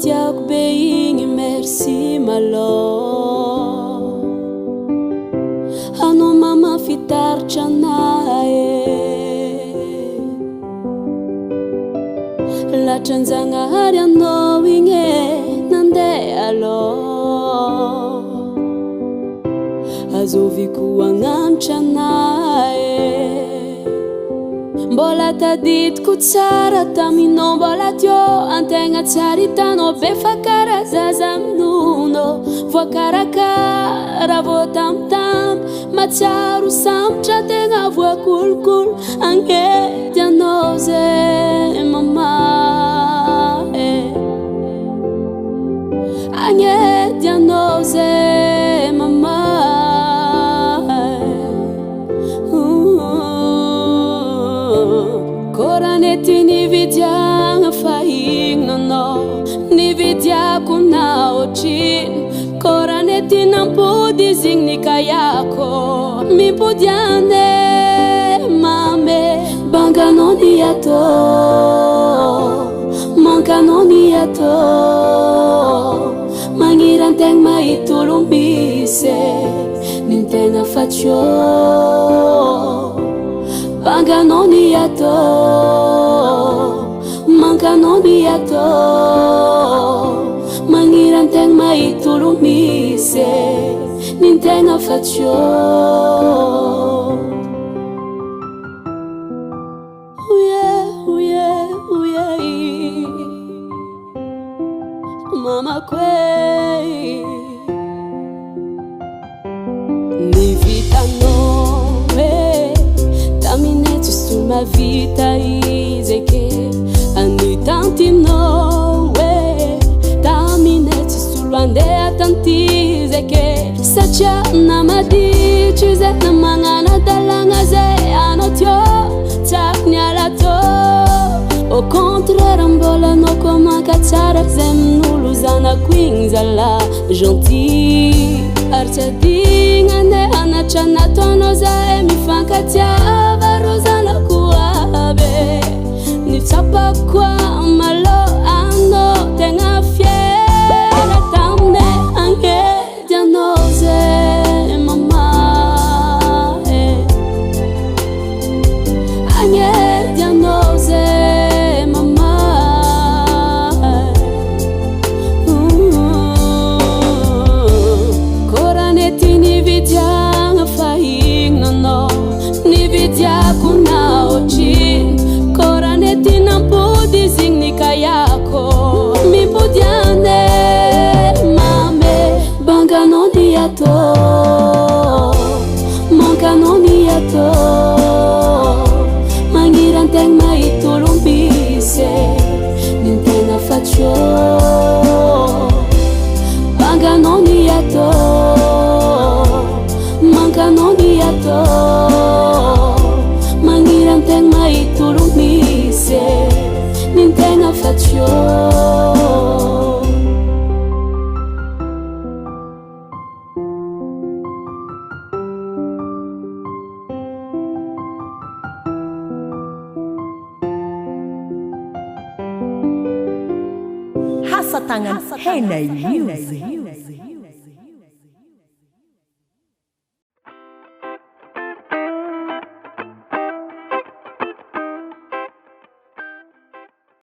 tiako be igny merci malô anao mama fitaritra anay latranjanahary anao igny nandeha alô azoviko agnanitra anay mbola tadidiko tsara taminao mbola teo antegna tsara hitanao be fa karaha zaza amin'ono voakarakara voatambitamby matsiaro sambotra tegna voakolokolo agnety anao zay mama agnety anao zay mama koranety nividiagna fahignana anao nividiako na otrino koranety nampody zigny nikayako mipodiane mame banganao ni ato mankanao ni ato magnirantegna mahitolo misy nintegna fatio banganao ni ato mankanao ni ato magnirantegna mahitolo misy nintegna fatio mama kwe nivitanao taminety soma vita izeke anitantinao taminety solo andeha tantizeke satria namaditry zay namagnana dalagna zay anao teo tsako niala tô au contraire mbola anao koa mankatsara zay amin'olo zanako igny zala gentil ary tsy adigna andeha anatra nataonao zahay mifankatiava ro zanako aby nitsapako malô anao tegna fiera taminay agnety anao zay mama agnety anao zay mama koranety nividiagna fahignana anao nividiako na otrino koranety nampody zigny nikayako mipodiane mame banganao ni ato mankanao ni ato magnirantegna mahitolo misy nintegna fatio banganao ni ato mankanao ni ato magnirantegna mahitolo misy nintegna fatio Hasatangan Henay Music.